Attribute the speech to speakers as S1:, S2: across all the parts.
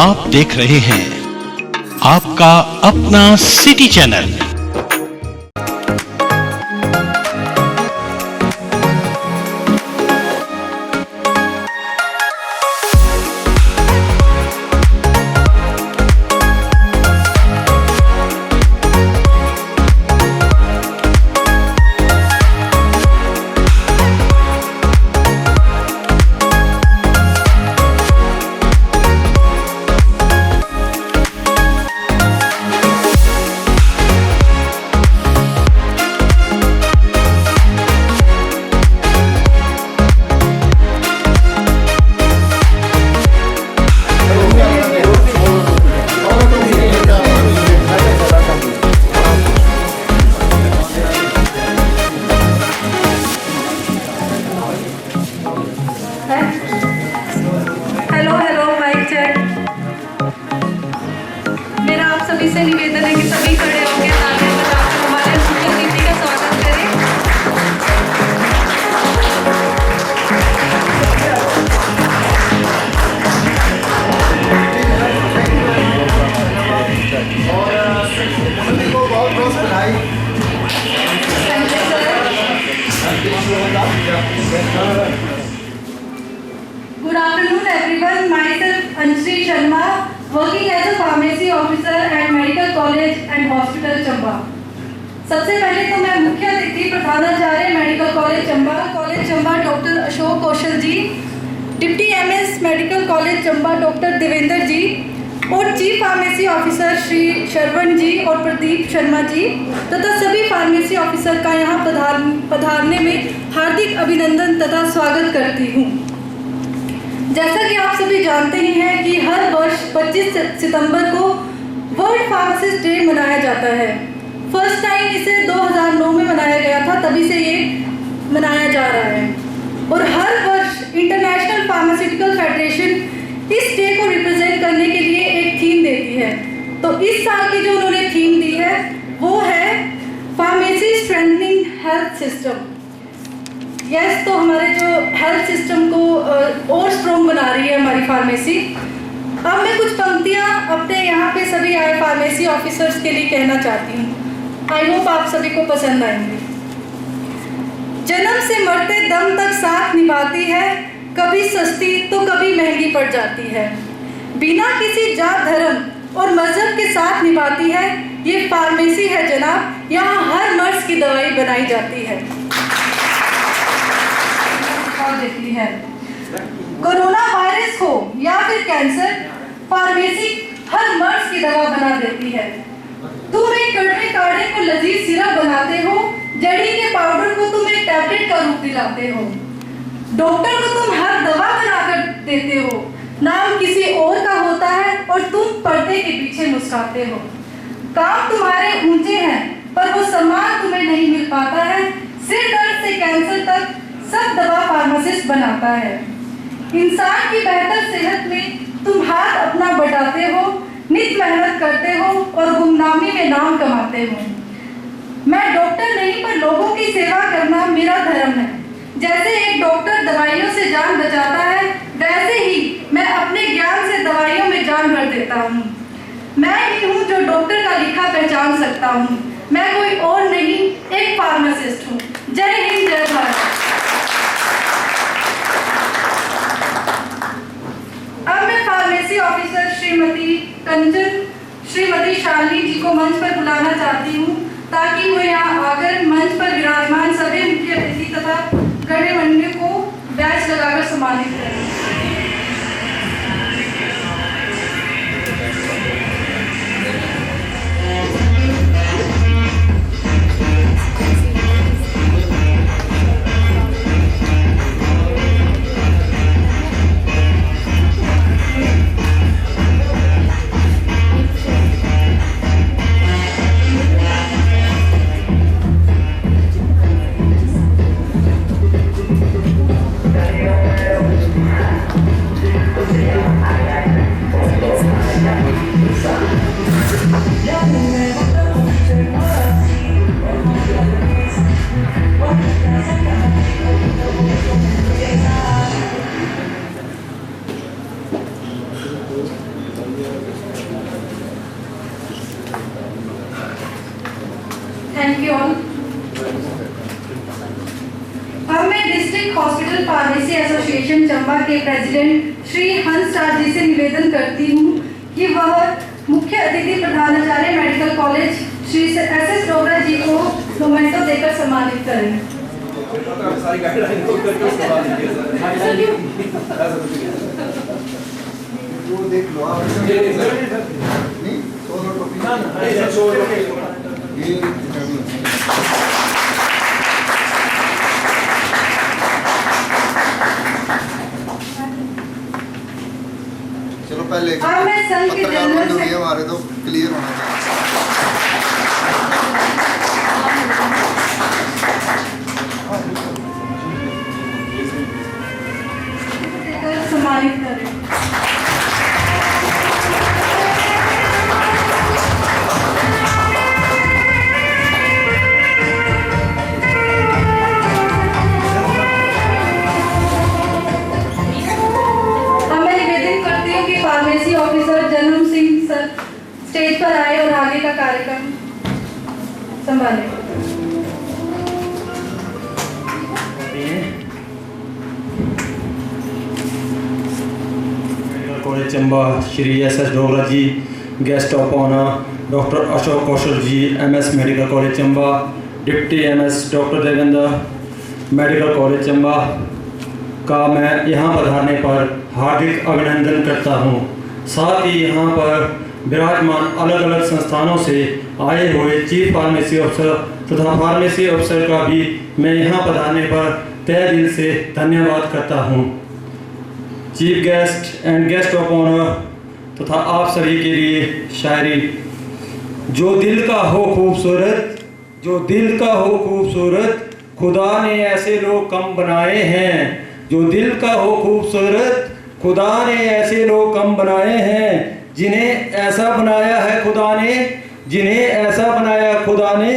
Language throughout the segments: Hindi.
S1: आप देख रहे हैं आपका अपना city channel.
S2: Hello mic check. मेरा आप सभी से निवेदन है कि सभी खड़े होंगे, तालियां बजाकर हमारे मुख्य अतिथि का स्वागत करें। Good afternoon everyone. Myself Anshri Sharma, working as a pharmacy officer at Medical College and Hospital Chamba. सबसे पहले तो मैं मुख्य अतिथि प्रधानाचार्य medical college Chamba doctor Ashok Kaushal ji, deputy MS medical college Chamba doctor Devendra ji और chief pharmacy officer Shri Sharvan ji और प्रदीप शर्मा जी तथा सभी फार्मेसी ऑफिसर का यहाँ पधारने में हार्दिक अभिनंदन तथा स्वागत करती हूँ। जैसा कि आप सभी जानते ही हैं कि हर वर्ष 25 सितंबर को वर्ल्ड फार्मासिस्ट डे मनाया जाता है। फर्स्ट टाइम इसे 2009 में मनाया गया था, तभी से ये मनाया जा रहा है। और हर वर्ष इंटरनेशनल फार्मास्यूटिकल फेडरेशन इस डे को रिप्रेजेंट करने के लिए एक थीम देती है। तो इस साल की जो उन्होंने थीम दी है वो है pharmacy strengthening health system. Yes, तो हमारे जो हेल्थ सिस्टम को और स्ट्रॉन्ग बना रही है हमारी फार्मेसी। अब मैं कुछ पंक्तियां अपने यहाँ पे सभी आए फार्मेसी ऑफिसर्स के लिए कहना चाहती हूँ। आई होप आप सभी को पसंद आएंगे। जन्म से मरते दम तक साथ निभाती है, कभी सस्ती तो कभी महंगी पड़ जाती है। बिना किसी जात धर्म और मजहब के साथ निभाती है। ये फार्मेसी है जनाब, यहाँ हर मर्ज की दवाई बनाई जाती है। देती है कोरोना वायरस हो या फिर कैंसर, फार्मेसी हर मर्ज की दवा बना देती है। तुम एक कड़वे काढ़े को लजीज सिरप बनाते हो, जड़ी के पाउडर को तुम एक टैबलेट का रूप दिलाते हो। डॉक्टर को तुम हर दवा बनाकर देते हो, नाम किसी और का होता है और तुम पर्दे के पीछे मुस्कुराते हो। काम तुम्हारे ऊंचे हैं पर वो सम्मान तुम्हें नहीं मिल पाता है। सिर दर्द से कैंसर तक सब दवा फार्मासिस्ट बनाता है। इंसान की बेहतर सेहत में तुम हाथ अपना बढ़ाते हो, नित मेहनत करते हो और गुमनामी में नाम कमाते हो। मैं डॉक्टर नहीं पर लोगों की सेवा करना मेरा धर्म है। जैसे एक डॉक्टर दवाइयों से जान बचाता है, वैसे ही मैं अपने ज्ञान से दवाइयों में जान भर देता हूँ। मैं ही हूँ जो डॉक्टर का लिखा पहचान सकता हूँ। मैं कोई और नहीं, एक फार्मासिस्ट हूँ। जय हिंद, जय भारत। अब मैं फार्मेसी ऑफिसर श्रीमती कंचन, श्रीमती शालिनी जी को मंच पर बुलाना चाहती हूँ ताकि वो यहाँ आकर मंच पर विराजमान सभी मुख्य अतिथि तथा गणमान्य को बैच लगाकर सम्मानित करें। District hospital pharmacy association Chamba के प्रेसिडेंट श्री हंस राज जी से निवेदन करती हूँ कि वह मुख्य अतिथि प्रधानाचार्य medical college Shri S Dogra ji को मोमेंटो देकर सम्मानित करें।
S3: चलो पहले
S2: हाँ, मैं संघ के
S3: पत्रकार
S2: जनरल
S3: बंधु ये हमारे तो क्लियर होना
S2: देकर सम्मानित करें। फार्मेसी ऑफिसर जन्म सिंह सर स्टेज पर आए और आगे का कार्यक्रम संभालें।
S4: Medical college Chamba Shri S Dogra ji, guest of honour doctor Ashok Kaushal ji, MS medical college Chamba, deputy MS doctor Devendra, medical college Chamba का मैं यहाँ पधारने पर हार्दिक अभिनंदन करता हूँ। साथ ही यहाँ पर विराजमान अलग अलग संस्थानों से आए हुए चीफ फार्मेसी अफसर तथा फार्मेसी अफसर का भी मैं यहाँ पधारने पर तहे दिल से धन्यवाद करता हूँ। Chief guest and guest of honour तथा आप सभी के लिए शायरी। जो दिल का हो खूबसूरत, जो दिल का हो खूबसूरत, खुदा ने ऐसे लोग कम बनाए हैं। जो दिल का हो खूबसूरत, खुदा ने ऐसे लोग कम बनाए हैं। जिन्हें ऐसा बनाया है खुदा ने, जिन्हें ऐसा बनाया खुदा ने,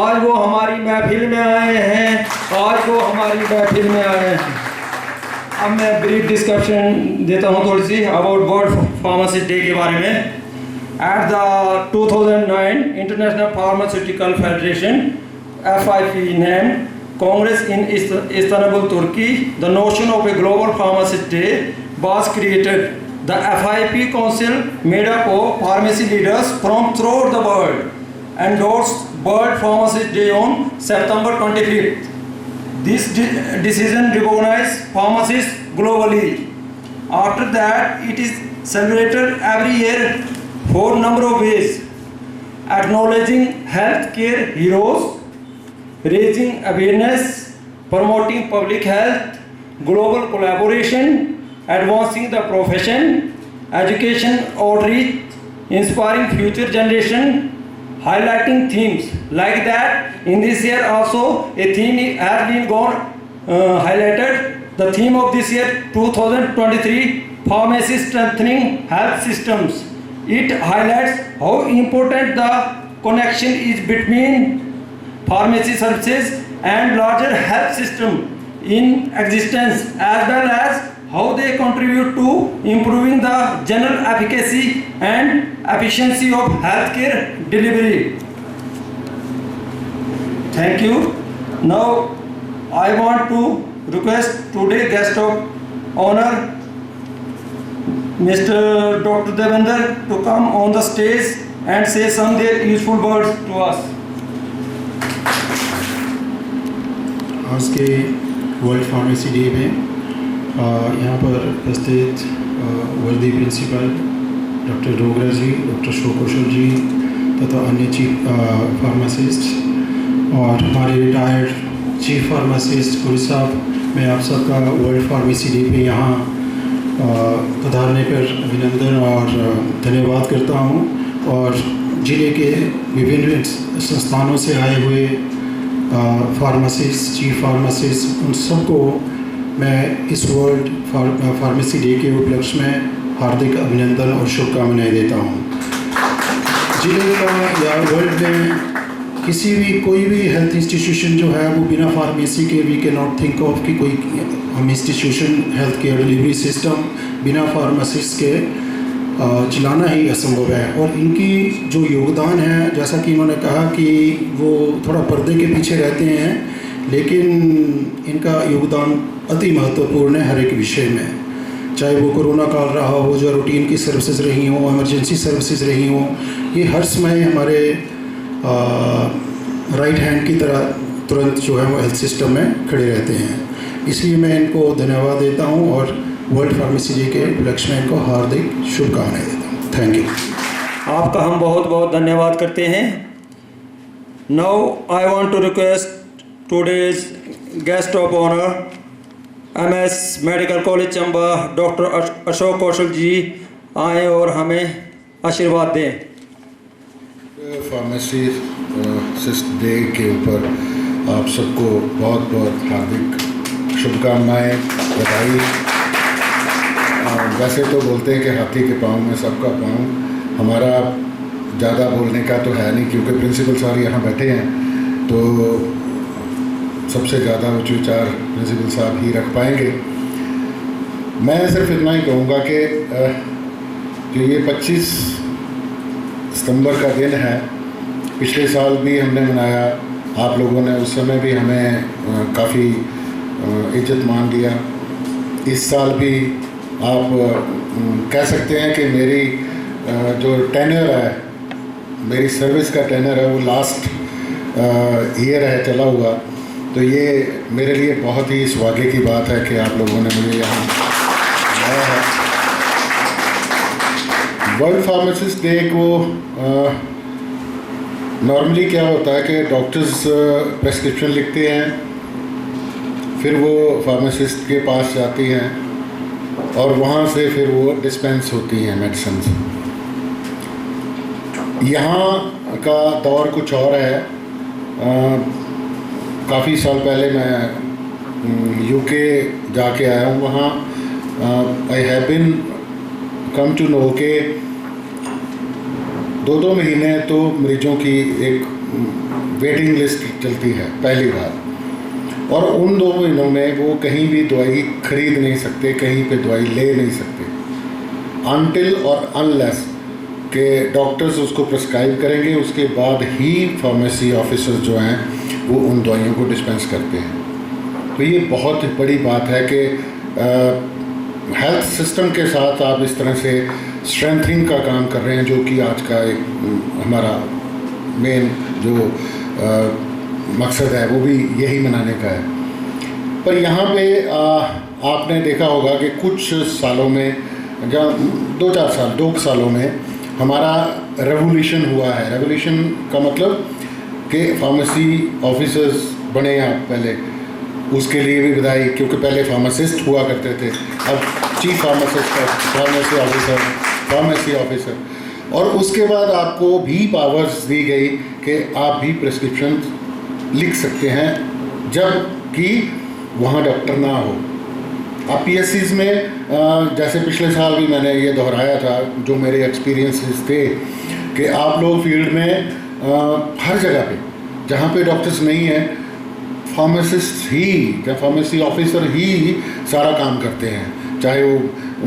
S4: आज वो हमारी महफिल में आए हैं, आज वो हमारी महफिल में आए हैं। अब मैं ब्रीफ डिस्कशन देता हूँ थोड़ी see about world pharmacist day के बारे में। At the 2009 international pharmaceutical federation FIP named Congress in Istanbul, Turkey, the notion of a global pharmacist day was created. The FIP Council, made up of pharmacy leaders from throughout the world, endorsed World Pharmacist Day on September 25th. This decision recognized pharmacists globally. After that, it is celebrated every year for a number of ways: acknowledging healthcare heroes, raising awareness, promoting public health, global collaboration, advancing the profession, education outreach, inspiring future generation, highlighting themes like that. In this year also a theme has been highlighted. The theme of this year 2023, Pharmacy Strengthening Health Systems. It highlights how important the connection is between pharmacy services and larger health system in existence, as well as how they contribute to improving the general efficacy and efficiency of healthcare delivery. Thank you. Now I want to request today's guest of honor, Mr. Dr. Devendra, to come on the stage and say some their useful words to us.
S5: आज के वर्ल्ड फार्मेसी डे में यहाँ पर उपस्थित वर्दी प्रिंसिपल डॉक्टर डोगरा जी, डॉक्टर अशोक कौशल जी तथा अन्य चीफ फार्मासिस्ट और हमारे रिटायर्ड चीफ फार्मासिस्ट पुरी साहब, मैं आप सबका वर्ल्ड फार्मेसी डे पे यहाँ पधारने पर अभिनंदन और धन्यवाद करता हूँ। और ज़िले के विभिन्न संस्थानों से आए हुए फार्मासिस्ट, चीफ फार्मासिस्ट, उन सबको मैं इस वर्ल्ड फार्मेसी डे के उपलक्ष्य में हार्दिक अभिनंदन और शुभकामनाएं देता हूँ। जिले का या वर्ल्ड में किसी भी कोई भी हेल्थ इंस्टीट्यूशन जो है वो बिना फार्मेसी के we can not think of कि कोई हम institution health care delivery system बिना फार्मासिस्ट के चलाना ही असंभव है। और इनकी जो योगदान है, जैसा कि इन्होंने कहा कि वो थोड़ा पर्दे के पीछे रहते हैं, लेकिन इनका योगदान अति महत्वपूर्ण है हर एक विषय में, चाहे वो कोरोना काल रहा हो, जो रूटीन की सर्विसेज रही हों, इमरजेंसी सर्विसेज रही हों, ये हर समय हमारे राइट हैंड की तरह तुरंत जो है वो हेल्थ सिस्टम में खड़े रहते हैं। इसलिए मैं इनको धन्यवाद देता हूँ और वर्ल्ड फार्मेसी डे के उपलक्ष्य में इनको हार्दिक शुभकामनाएं देता हूँ। Thank you.
S4: आपका हम बहुत बहुत धन्यवाद करते हैं। Now I want to request today's guest of honour MS medical college Chamba doctor Ashok Kaushal ji आए और हमें आशीर्वाद दें।
S6: फार्मेसिस्ट डे के ऊपर आप सबको बहुत बहुत हार्दिक शुभकामनाएं, बधाई। वैसे तो बोलते हैं कि हाथी के पाँव में सबका पाँव, हमारा ज़्यादा बोलने का तो है नहीं क्योंकि प्रिंसिपल साहब यहाँ बैठे हैं, तो सबसे ज़्यादा उच्च विचार प्रिंसिपल साहब ही रख पाएंगे। मैं सिर्फ इतना ही कहूँगा कि जो ये 25 सितंबर का दिन है, पिछले साल भी हमने मनाया, आप लोगों ने उस समय भी हमें काफ़ी इज्जत मान दिया। इस साल भी आप कह सकते हैं कि मेरी जो टेन्योर है, मेरी सर्विस का टेन्योर है, वो लास्ट ईयर है चला हुआ, तो ये मेरे लिए बहुत ही सौभाग्य की बात है कि आप लोगों ने मुझे यहाँ लाया है। वर्ल्ड फार्मासिस्ट डे को नॉर्मली क्या होता है कि डॉक्टर्स प्रेस्क्रिप्शन लिखते हैं, फिर वो फार्मासिस्ट के पास जाती हैं और वहाँ से फिर वो डिस्पेंस होती हैं मेडिसिन। यहाँ का दौर कुछ और है। काफ़ी साल पहले मैं यूके जाके आया हूँ, वहाँ I have been come to know के 2-2 महीने तो मरीजों की एक वेटिंग लिस्ट चलती है पहली बार, और उन 2 महीनों में वो कहीं भी दवाई खरीद नहीं सकते, कहीं पे दवाई ले नहीं सकते, अनटिल और अनलेस के डॉक्टर्स उसको प्रिस्क्राइब करेंगे, उसके बाद ही फार्मेसी ऑफिसर्स जो हैं वो उन दवाइयों को डिस्पेंस करते हैं। तो ये बहुत बड़ी बात है कि हेल्थ सिस्टम के साथ आप इस तरह से स्ट्रेंथनिंग का काम कर रहे हैं, जो कि आज का एक हमारा मेन जो मकसद है वो भी यही मनाने का है। पर यहाँ पे आपने देखा होगा कि कुछ सालों में, जब 2 सालों में हमारा रेवोल्यूशन हुआ है। रेवोल्यूशन का मतलब कि फार्मेसी ऑफिसर्स बने आप पहले, उसके लिए भी बधाई, क्योंकि पहले फार्मासिस्ट हुआ करते थे, अब चीफ फार्मासिस्ट, फार्मेसी ऑफिसर, और उसके बाद आपको भी पावर्स दी गई कि आप भी प्रिस्क्रिप्शन लिख सकते हैं जब कि वहाँ डॉक्टर ना हो। आप PSCs में जैसे पिछले साल भी मैंने ये दोहराया था, जो मेरे एक्सपीरियंसेस थे कि आप लोग फील्ड में हर जगह पे जहाँ पे डॉक्टर्स नहीं है, फार्मासिस्ट ही या फार्मेसी ऑफिसर ही सारा काम करते हैं, चाहे वो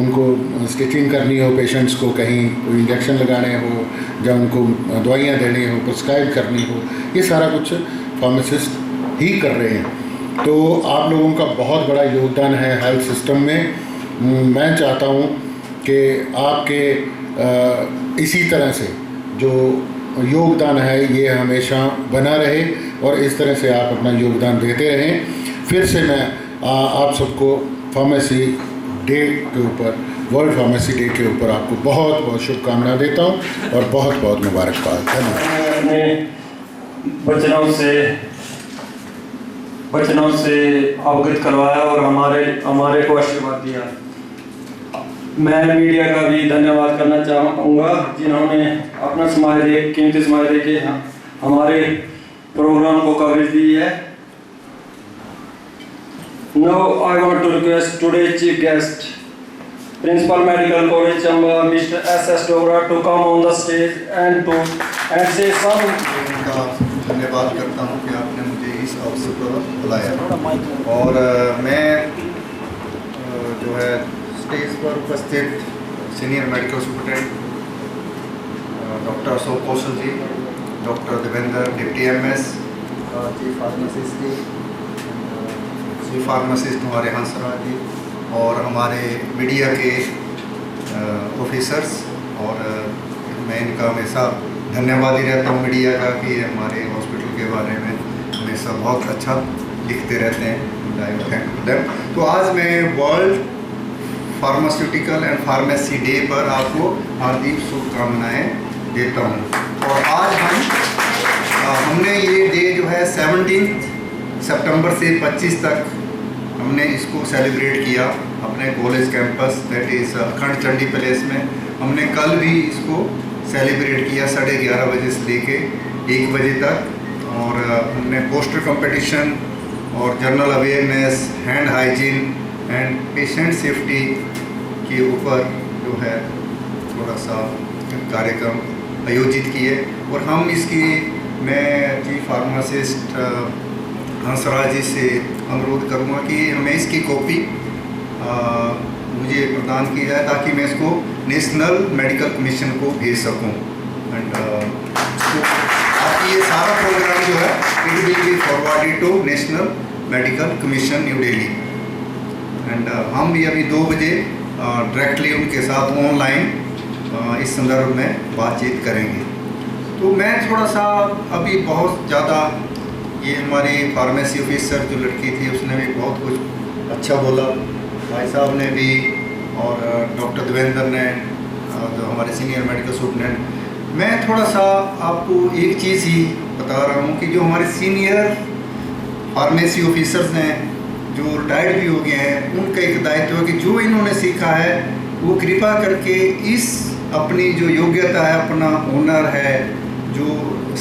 S6: उनको स्टिचिंग करनी हो, पेशेंट्स को कहीं कोई इंजेक्शन लगाने हो, या उनको दवाइयाँ देनी हो, प्रिस्क्राइब करनी हो, ये सारा कुछ फार्मासिस्ट ही कर रहे हैं। तो आप लोगों का बहुत बड़ा योगदान है हेल्थ सिस्टम में। मैं चाहता हूँ कि आपके इसी तरह से जो योगदान है ये हमेशा बना रहे और इस तरह से आप अपना योगदान देते रहें। फिर से मैं आप सबको फार्मेसी डे के ऊपर, वर्ल्ड फार्मेसी डे के ऊपर आपको बहुत बहुत शुभकामनाएं देता हूं और बहुत बहुत मुबारकबाद। धन्यवाद।
S4: बचनों से अवगत करवाया और हमारे को आशीर्वाद दिया। मैं मीडिया का भी धन्यवाद करना चाहूँगा जिन्होंने अपना कीमती समय दे के हमारे प्रोग्राम को कवरेज दी है। Now I want to request today's chief guest, Principal Medical College Chamba, Mr. S.S. Dogra, to come on the stage and say some.
S3: धन्यवाद करता हूँ कि आपने मुझे इस अवसर पर बुलाया और मैं जो है स्टेज पर उपस्थित senior medical superintendent doctor Ashok Kaushal ji, doctor Devendra deputy MS chief pharmacist ji, chief pharmacist हमारे हंसराज जी और हमारे मीडिया के ऑफिसर्स, और मैं इनका हमेशा धन्यवाद ही रहता हूँ मीडिया का कि हमारे हॉस्पिटल के बारे में हमेशा बहुत अच्छा लिखते रहते हैं। आई थैंक देम। तो आज मैं world pharmaceutical and pharmacy day पर आपको हार्दिक शुभकामनाएँ देता हूँ। और आज हमने ये डे जो है 17 सितंबर से 25 तक हमने इसको सेलिब्रेट किया अपने कॉलेज कैंपस, दैट इज़ अखंड चंडी पैलेस में। हमने कल भी इसको सेलिब्रेट किया 11:30 बजे से लेके 1 बजे तक, और हमने पोस्टर कंपटीशन और general awareness, hand hygiene and patient safety के ऊपर जो है थोड़ा सा कार्यक्रम आयोजित किए। और हम इसकी, मैं चीफ फार्मासिस्ट हंसराज जी से अनुरोध करूँगा कि हमें इसकी कॉपी मुझे प्रदान की जाए ताकि मैं इसको नेशनल मेडिकल कमीशन को भेज सकूँ। एंड आपकी ये सारा प्रोग्राम जो है it will be forwarded to national medical commission new Delhi. And हम भी अभी 2 बजे डायरेक्टली उनके साथ ऑनलाइन इस संदर्भ में बातचीत करेंगे। तो मैं थोड़ा सा अभी बहुत ज़्यादा, ये हमारी फार्मेसी ऑफिसर जो लड़की थी उसने भी बहुत कुछ अच्छा बोला, भाई साहब ने भी, और डॉक्टर देवेंद्र ने, जो हमारे सीनियर मेडिकल स्टूडेंट। मैं थोड़ा सा आपको एक चीज़ ही बता रहा हूँ कि जो हमारे सीनियर फार्मेसी ऑफिसर्स हैं जो रिटायर्ड भी हो गए हैं, उनका एक दायित्व है कि जो इन्होंने सीखा है वो कृपा करके इस अपनी जो योग्यता है, अपना हुनर है, जो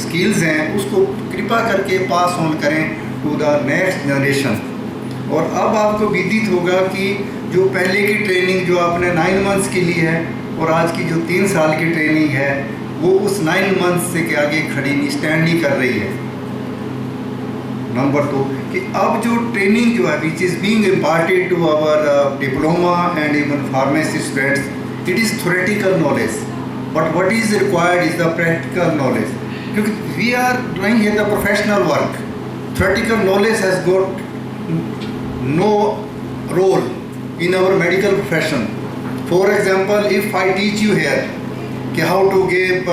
S3: स्किल्स हैं, उसको कृपा करके पास ऑन करें टू द नेक्स्ट जनरेशन। और अब आपको विदित होगा कि जो पहले की ट्रेनिंग जो आपने 9 मंथ्स के लिए है और आज की जो 3 साल की ट्रेनिंग है वो उस 9 मंथ्स से के आगे खड़ी नहीं, स्टैंड नहीं कर रही है। नंबर 2 कि अब जो ट्रेनिंग जो है which is being imparted to our diploma and even pharmacy students, it is theoretical knowledge, but what is required is the practical knowledge, क्योंकि we are doing here the professional work. Theoretical knowledge has got no role in our medical profession. For example, if I teach you here how to give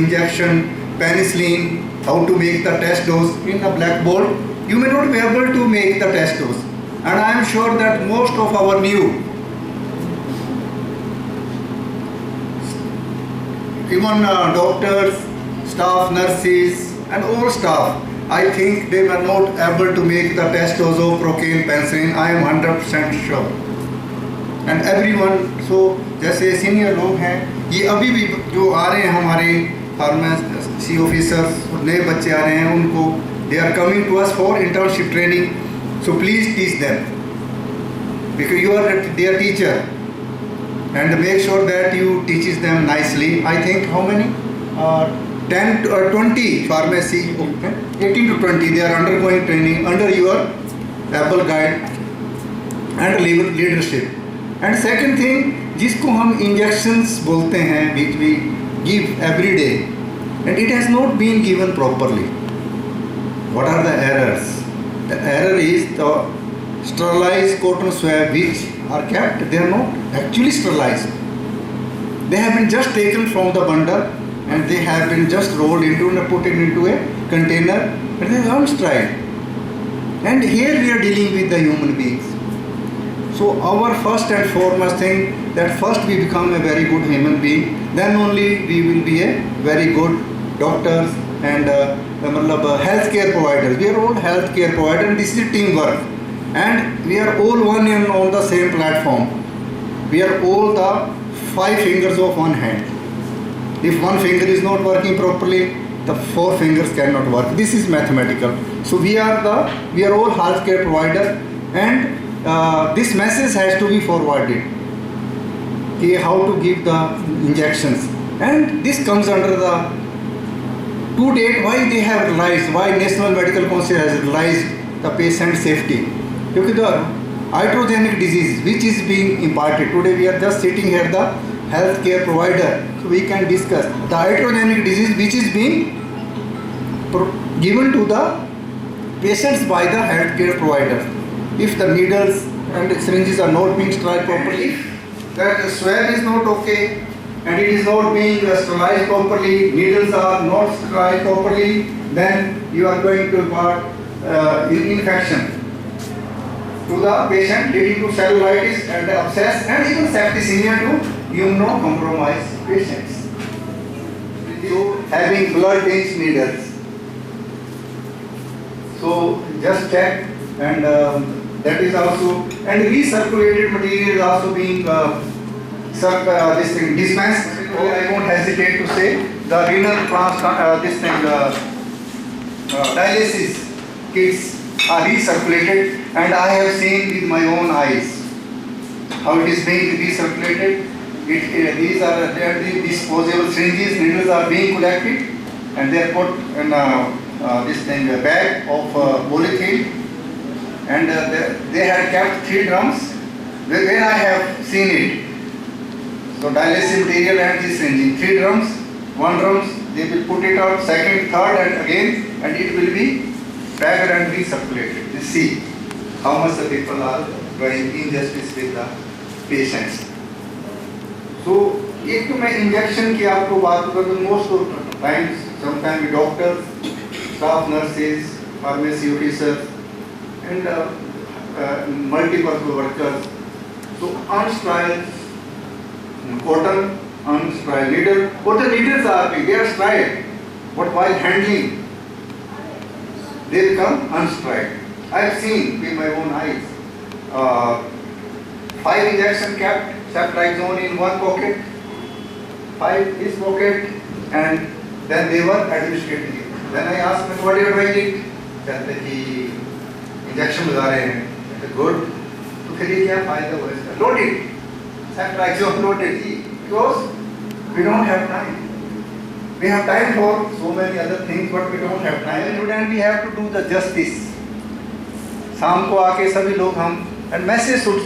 S3: injection penicillin, how to make the test dose in a blackboard, you may not be able to make the test dose. And I am sure that most of our new, even doctors, staff, nurses and all staff, I think they were not able to make the test dose of procaine penicillin. I am 100% sure. And everyone, so जैसे सीनियर लोग हैं, ये अभी भी जो आ रहे हैं हमारे फार्मेसी ऑफिसर्स, नए बच्चे आ रहे हैं, उनको they are coming to us for internship training. So please teach them because you are their teacher, and make sure that you teaches them nicely. I think how many? 10 or 20 pharmacy, 18 to 20, they are undergoing training under your able guide and leadership. And second thing, जिसको हम injections बोलते हैं, which we give every day, and it has not been given properly. What are the errors? The error is the sterilized cotton swab which are kept, they are not actually sterilized. They have been just taken from the bundle and they have been just rolled into and put it into a container and they are unsterile. And here we are dealing with the human beings. So our first and foremost thing, that first we become a very good human being, then only we will be a very good doctors and healthcare providers. We are all healthcare providers and this is teamwork. And we are all one and on the same platform. We are all the 5 fingers of one hand. If one finger is not working properly, the 4 fingers cannot work. This is mathematical. So we are all healthcare provider, and this message has to be forwarded. Okay, how to give the injections, and this comes under the to date why they have realized, why National Medical Council has realized the patient safety. Because the iatrogenic disease which is being imparted today, we are just sitting here the healthcare provider, so we can discuss the iatrogenic disease which is being given to the patients by the healthcare provider. if the needles and the syringes are not being sterilized properly, that swab is not okay, and it is not being sterilized properly, needles are not sterilized properly, then you are going to impart infection to the patient, leading to cellulitis and abscess and even septicemia to immunocompromised patients. So having blood-tinged needles. So just check, and that is also, and recirculated material is also being dispensed. I won't hesitate to say the renal dialysis kits are recirculated, and I have seen with my own eyes how it is being recirculated. These are the disposable syringes, needles are being collected, and they are put in a bag of polythene, and they had kept 3 drums where I have seen it. So dialysis material and this syringe, 3 drums, 1 drums, they will put it out, second, third, and again, and it will be packed and recirculated. You see how much the people are doing injustice with the patients. So एक तो मैं इंजेक्शन की आपको बात कर दूँ, most of times sometime doctors, staff nurses, pharmacy officers and multipurpose workers, so unsterile cotton, unsterile needle, cotton needles are big, they are sterile, but while handling they become unsterile. I have seen with my own eyes 5 injection kept ceftriaxone in one pocket, 5 this pocket, and then they were administrating it. Then I asked them, what are you doing it? कहते कि इंजेक्शन लगा रहे हैं. I said, good. तो फिर ये क्या फायदा हुआ इसका? Load it. Ceftriaxone loaded, because we don't have time. We have time for so many other things, but we don't have time. And we have to do the justice. शाम को आके सभी लोग हम, and message should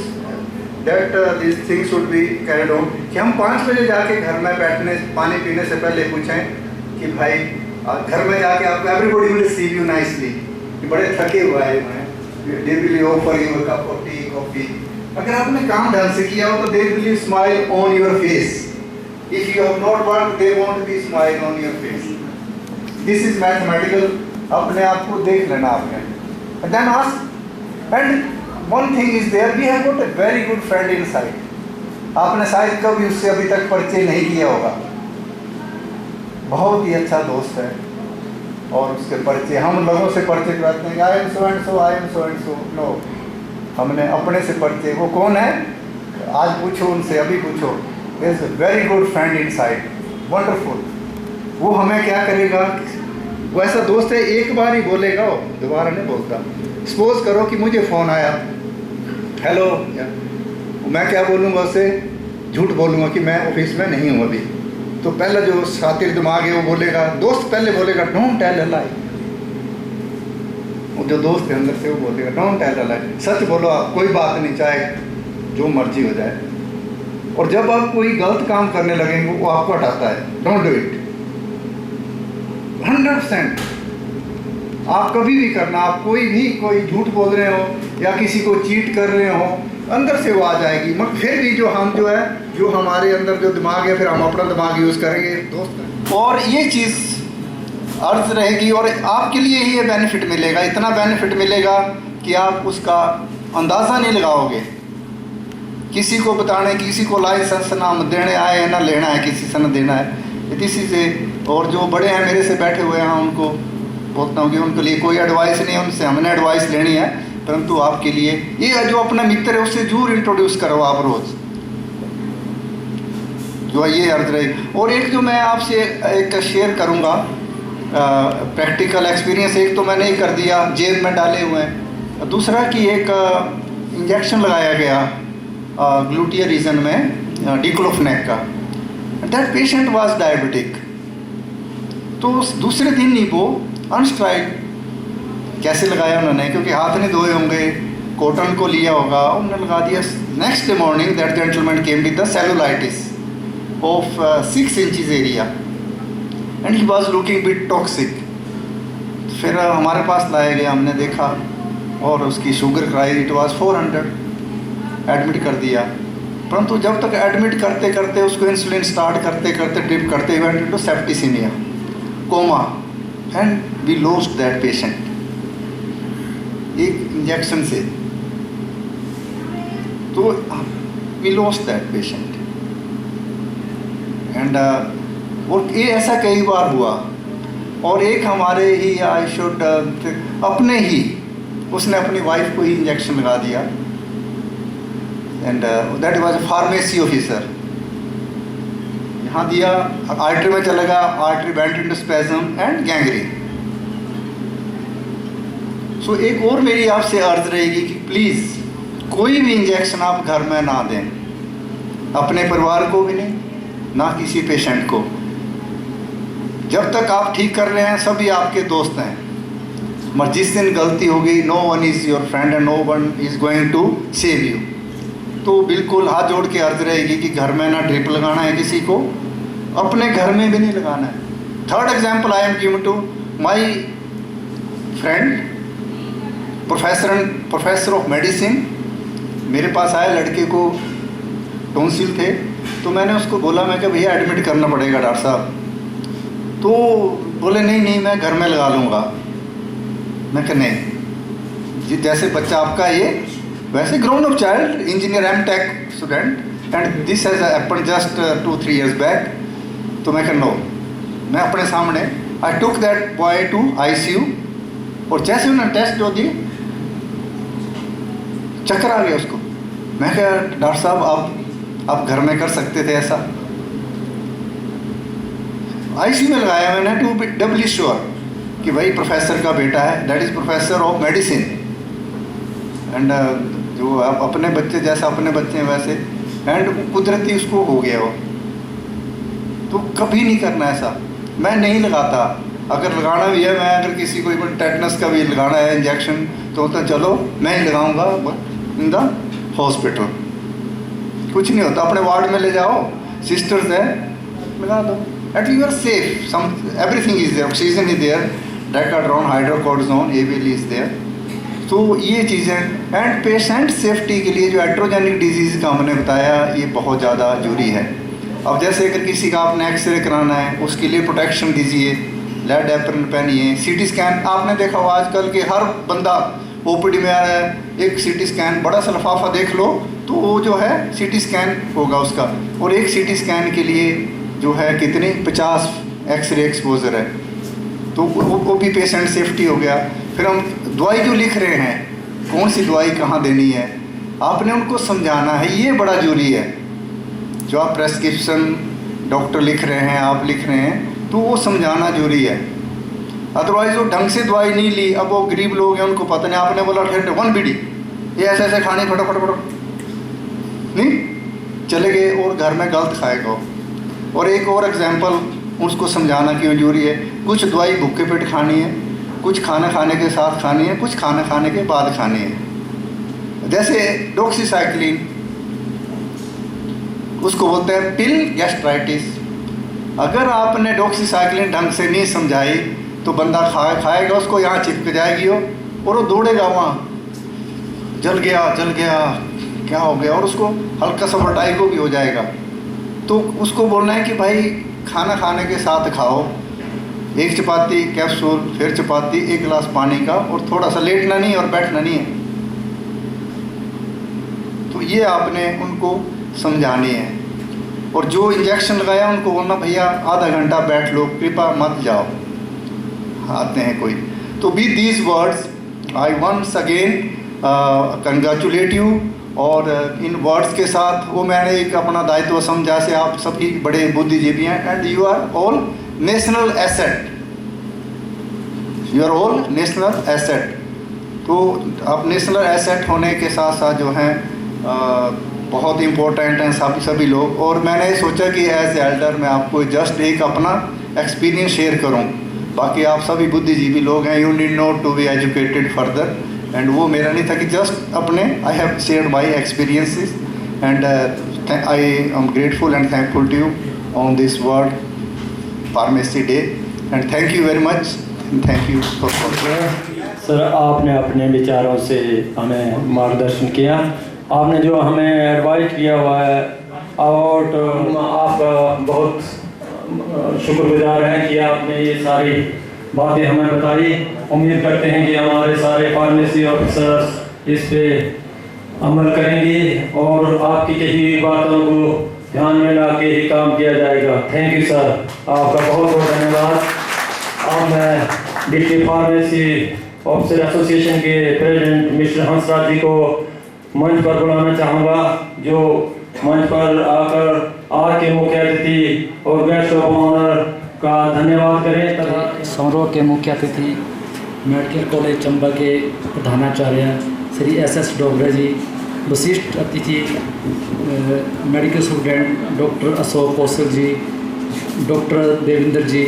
S3: that these things should be carried on, कि हम 5 बजे जाके घर में बैठने, पानी पीने से पहले पूछें कि भाई घर में जाके आपको everybody will receive you nicely, कि बड़े थके हुए हैं, they will offer you a cup of tea, coffee. अगर आपने काम ढंग से किया हो तो they will smile on your face. If you have not worked, they won't be smile on your face. This is mathematical. अपने आप को देख लेना आपने. And then ask, and one thing is there, we have got a very good friend inside. आपने शायद कभी उससे अभी तक परिचय नहीं किया होगा, बहुत ही अच्छा दोस्त है, और उसके परिचय हम लोगों से परिचय कराते हैं, I am so and so, I am so and so. No, हमने अपने से परिचय. वो कौन है आज पूछो उनसे, अभी पूछो. There is a very good friend inside, wonderful. वो हमें क्या करेगा, वो ऐसा दोस्त है, एक बार ही बोलेगा, वो दोबारा नहीं बोलता. सपोज करो कि मुझे फ़ोन आया, हेलो, मैं क्या बोलूँगा उससे, झूठ बोलूँगा कि मैं ऑफिस में नहीं हूँ अभी. तो पहला जो शातिर दिमाग है वो बोलेगा, दोस्त पहले बोलेगा डोंट टेल अ लाई. वो जो दोस्त है अंदर से वो बोलेगा डोंट टेल अ लाई, सच बोलो आप, कोई बात नहीं, चाहे जो मर्जी हो जाए. और जब आप कोई गलत काम करने लगेंगे वो आपको हटाता है, डोंट डू इट. 100% आप कभी भी करना, आप कोई झूठ बोल रहे हो या किसी को चीट कर रहे हो, अंदर से वो आ जाएगी. मगर फिर भी जो हमारे अंदर जो दिमाग है, फिर हम अपना दिमाग यूज़ करेंगे दोस्त. और ये चीज़ अर्ज रहेगी, और आपके लिए ही ये बेनिफिट मिलेगा, इतना बेनिफिट मिलेगा कि आप उसका अंदाज़ा नहीं लगाओगे. किसी को बताने, किसी को लाइसेंस ना देने आए हैं, ना लेना है, किसी से ना देना है, किसी से. और जो बड़े हैं मेरे से बैठे हुए हैं, उनको बोलता हूँ कि उनके लिए कोई एडवाइस नहीं है, उनसे हमने एडवाइस लेनी है, परंतु आपके लिए ये जो अपना मित्र है उससे जरूर इंट्रोड्यूस करो आप रोज़, जो ये अर्थ रहेगी. और एक जो मैं आपसे एक शेयर करूँगा प्रैक्टिकल एक्सपीरियंस, एक तो मैंने ही कर दिया, जेब में डाले हुए हैं. दूसरा कि एक इंजेक्शन लगाया गया ग्लूटियर रीजन में डिक्लोफेनेक का. That patient was diabetic. तो दूसरे दिन ही वो अनस्ट्राइल. कैसे लगाया उन्होंने, क्योंकि हाथ नहीं धोए होंगे, कॉटन को लिया होगा, उन्होंने लगा दिया. Next day morning that gentleman came with the cellulitis of 6 inches area and he was looking bit toxic. फिर हमारे पास लाया गया, हमने देखा और उसकी शुगर कराई, इट वाज 400, एडमिट कर दिया। परंतु जब तक एडमिट करते करते उसको इंसुलिन स्टार्ट करते करते ड्रिप करते went into septicaemia, coma, and we lost that patient एक इंजेक्शन से। तो we lost that patient and और ये ऐसा कई बार हुआ। और एक हमारे ही आई शुड अपने ही उसने अपनी वाइफ को ही इंजेक्शन लगा दिया, and that was a pharmacy officer. यहाँ दिया, आर्टरी में चला गया, artery went into spasm and gangrene. So एक और मेरी आपसे अर्ज रहेगी कि प्लीज़ कोई भी इंजेक्शन आप घर में ना दें, अपने परिवार को भी नहीं, ना किसी पेशेंट को। जब तक आप ठीक कर रहे हैं सभी आपके दोस्त हैं, मगर जिस दिन गलती होगी, no one is your friend and no one is going to save you. तो बिल्कुल हाथ जोड़ के अर्ज रहेगी कि घर में ना ड्रिप लगाना है किसी को, अपने घर में भी नहीं लगाना है। Third example I am giving to my friend professor of medicine. मेरे पास आए, लड़के को टॉन्सिल थे, तो मैंने उसको बोला, मैं कि भैया एडमिट करना पड़ेगा डॉक्टर साहब। तो बोले नहीं मैं घर में लगा लूँगा। मैं कहा नहीं, जैसे बच्चा आपका ये वैसे grown up child, engineer M.Tech student, and this has happened just 2-3 years back. तो मैं कहा नो, मैं अपने सामने I took that boy to ICU, और जैसे उन्होंने टेस्ट जो दी, चक्कर आ गया उसको। मैं कहा डॉक्टर साहब आप घर में कर सकते थे ऐसा। ICU में लगाया मैंने टू बी डबली श्योर कि भाई प्रोफेसर का बेटा है, that is professor of medicine, and जो आप अपने बच्चे जैसा अपने बच्चे हैं वैसे, एंड कुदरती उसको हो गया वो। तो कभी नहीं करना ऐसा, मैं नहीं लगाता। अगर लगाना भी है, मैं अगर किसी को टेटनस का भी लगाना है इंजेक्शन, तो चलो मैं ही लगाऊंगा इन द हॉस्पिटल, कुछ नहीं होता। अपने वार्ड में ले जाओ, सिस्टर्स है, लगा दो, at you are safe. Some everything is there, oxygen is there, Decadron, hydrocortisone, ABL is there. तो ये चीज़ें एंड पेशेंट सेफ्टी के लिए जो एट्रोजेनिक डिजीज़ का हमने बताया, ये बहुत ज़्यादा जरूरी है। अब जैसे अगर किसी का आपने एक्सरे कराना है, उसके लिए प्रोटेक्शन दीजिए, लेड एप्रन पहनिए, CT स्कैन। आपने देखा हो आजकल के हर बंदा OPD में आ रहा है, एक CT स्कैन, बड़ा सा लिफाफा देख लो तो वो जो है CT स्कैन होगा उसका, और एक CT स्कैन के लिए जो है कितने 50 एक्सरे एक्सपोजर है। तो वो भी पेशेंट सेफ्टी हो गया। फिर हम दवाई जो लिख रहे हैं, कौन सी दवाई कहाँ देनी है, आपने उनको समझाना है, ये बड़ा जरूरी है। जो आप प्रेस्क्रिप्शन डॉक्टर लिख रहे हैं, आप लिख रहे हैं, तो वो समझाना जरूरी है। अदरवाइज वो ढंग से दवाई नहीं ली, अब वो गरीब लोग हैं, उनको पता नहीं, आपने बोला 1 बीड़ी ये ऐसे ऐसे खाने, फटाफट नहीं चले गए और घर में गलत खाएगा। और एक और एग्जांपल, उसको समझाना क्यों जरूरी है। कुछ दवाई भूखे पेट खानी है, कुछ खाना खाने के साथ खानी है, कुछ खाना खाने के बाद खानी है। जैसे डॉक्सीसाइक्लिन, उसको बोलते हैं पिल गैस्ट्राइटिस। अगर आपने डॉक्सीसाइक्लिन ढंग से नहीं समझाई तो बंदा खाएगा उसको, यहाँ चिपक जाएगी वो, और वो दौड़ेगा वहाँ, जल गया क्या हो गया, और उसको हल्का सा वर्टाइगो भी हो जाएगा। तो उसको बोलना है कि भाई खाना खाने के साथ खाओ, 1 चपाती कैप्सूल, फिर चपाती, 1 गिलास पानी का, और थोड़ा सा लेटना नहीं और बैठना नहीं है। तो ये आपने उनको समझानी है। और जो इंजेक्शन लगाया उनको बोलना भैया आधा घंटा बैठ लो, कृपया मत जाओ, आते हैं कोई। तो with these words I once again congratulate you. और इन वर्ड्स के साथ वो मैंने एक अपना दायित्व समझा से आप सभी बड़े बुद्धिजीवी हैं, and you are all national asset, you are all national asset. तो आप नेशनल एसेट होने के साथ साथ जो हैं बहुत इम्पोर्टेंट हैं सभी लोग। और मैंने सोचा कि एज एल्डर मैं आपको जस्ट एक अपना एक्सपीरियंस शेयर करूं। बाकी आप सभी बुद्धिजीवी लोग हैं, you need not to be educated further, and वो मेरा नहीं था कि जस्ट अपने I have shared my experiences, and I am grateful and thankful to you on this world pharmacy day, and thank you very much, and thank you for
S4: sir, आपने अपने विचारों से हमें मार्गदर्शन किया। आपने जो हमें एडवाइस किया हुआ है और आपका बहुत शुक्रगुजार हैं कि आपने ये सारी बातें हमें बताई। उम्मीद करते हैं कि हमारे सारे फार्मेसी ऑफिसर्स इस पे अमल करेंगे और आपकी कही हुई बातों को ध्यान में ला के ही काम किया जाएगा। थैंक यू सर, आपका बहुत बहुत धन्यवाद। अब मैं डिप्टी फार्मेसी ऑफिसर एसोसिएशन के प्रेसिडेंट मिस्टर हंसराज जी को मंच पर बुलाना चाहूँगा, जो मंच पर आकर आज के मुख्य अतिथि और गेस्ट ऑफ ऑनर का धन्यवाद करें तथा
S7: समारोह के मुख्य अतिथि मेडिकल कॉलेज चंबा के प्रधानाचार्य श्री SS डोगरा जी, विशिष्ट अतिथि medical student doctor Ashok Kaushal ji, doctor Devendra जी,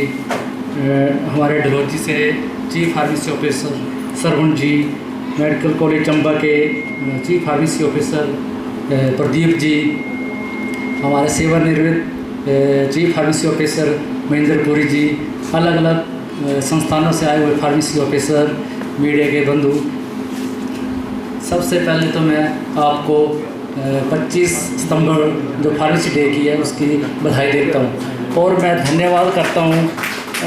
S7: हमारे डलहौजी से चीफ फार्मेसी ऑफिसर सरवण जी, मेडिकल कॉलेज चंबा के chief pharmacy officer Pradeep ji, हमारे सेवानिवृत्त चीफ फार्मेसी ऑफिसर महेंद्रपुरी जी, अलग अलग संस्थानों से आए हुए फार्मेसी ऑफिसर, मीडिया के बंधु, सबसे पहले तो मैं आपको 25 सितंबर जो फार्मेसी डे की है उसकी बधाई देता हूँ और मैं धन्यवाद करता हूँ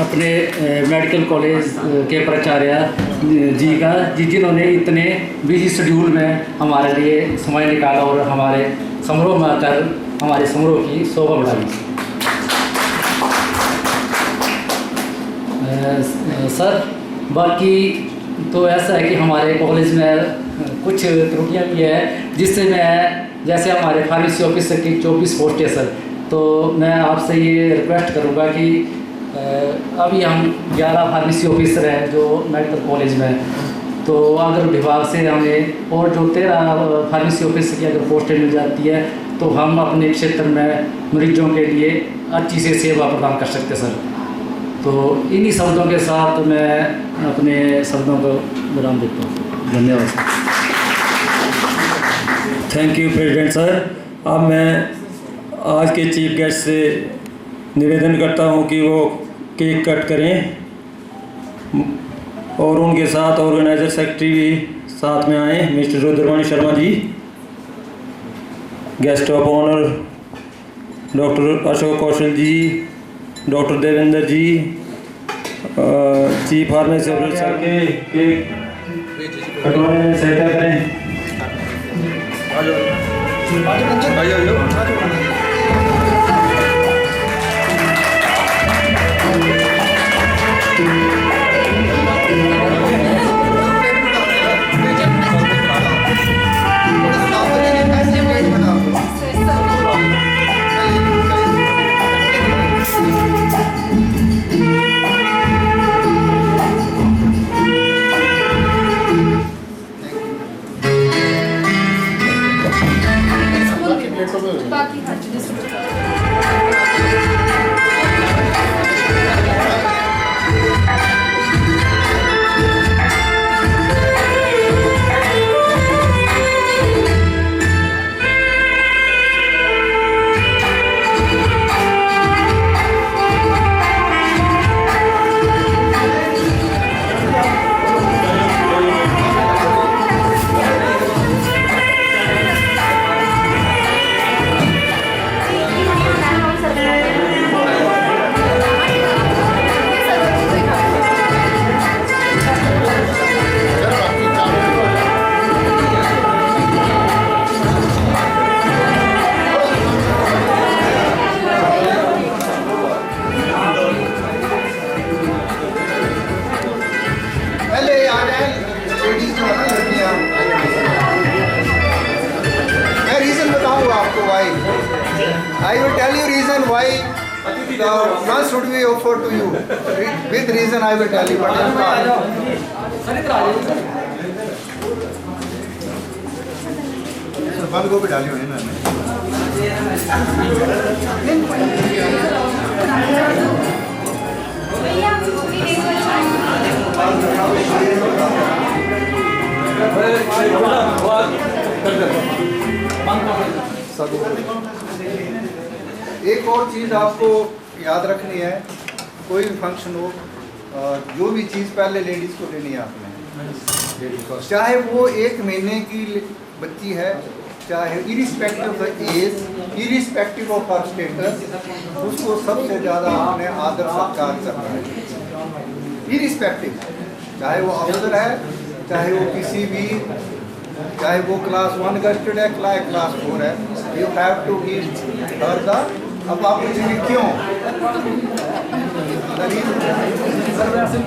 S7: अपने मेडिकल कॉलेज के प्राचार्य जी का, जिन्होंने इतने बिजी शेड्यूल में हमारे लिए समय निकाला और हमारे समारोह में आकर हमारे समारोह की शोभा बढ़ाई। सर, बाकी तो ऐसा है कि हमारे कॉलेज में कुछ त्रुटियाँ भी है, जिससे मैं जैसे हमारे फार्मेसी ऑफिसर की 24 पोस्ट है सर, तो मैं आपसे ये रिक्वेस्ट करूँगा कि अभी हम 11 फार्मेसी ऑफिसर हैं जो मेडिकल कॉलेज में, तो अगर विभाग से हमें और जो 13 फार्मेसी ऑफिसर की अगर पोस्टें मिल जाती है तो हम अपने क्षेत्र में मरीजों के लिए अच्छी से सेवा प्रदान कर सकते सर। तो इन्हीं शब्दों के साथ मैं अपने शब्दों को विराम देता हूँ। धन्यवाद sir.
S4: Thank you president sir. अब मैं आज के चीफ गेस्ट से निवेदन करता हूं कि वो केक कट करें और उनके साथ ऑर्गेनाइजर सेक्रेटरी भी साथ में आए, mister Rudravani Sharma ji, guest of honour doctor Ashok Kaushal ji, doctor Devendra ji, chief pharmacy officer के केक कटवाने में सहायता करें।
S3: I will tell you reason why the nurse should be offered to you. With reason I will tell you, but if not, बंद गोभी डाली होनी ना। एक और चीज़ आपको याद रखनी है, कोई भी फंक्शन हो, जो भी चीज़ पहले लेडीज़ को लेनी है आपने, चाहे वो 1 महीने की बच्ची है, चाहे irrespective of the age, irrespective of her status, उसको सबसे ज़्यादा हमने आदर सत्कार करना है। इरिस्पेक्टिव, चाहे वो अफसर है, चाहे वो किसी भी, चाहे वो क्लास 1 का स्टूडेंट है, क्लास 4 है, you have to give her the. अब आप पूछेंगे क्यों?
S7: सर ये
S2: थोड़ा सा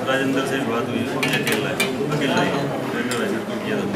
S8: राजेंद्र से बात हुई, अकेला ही किया था।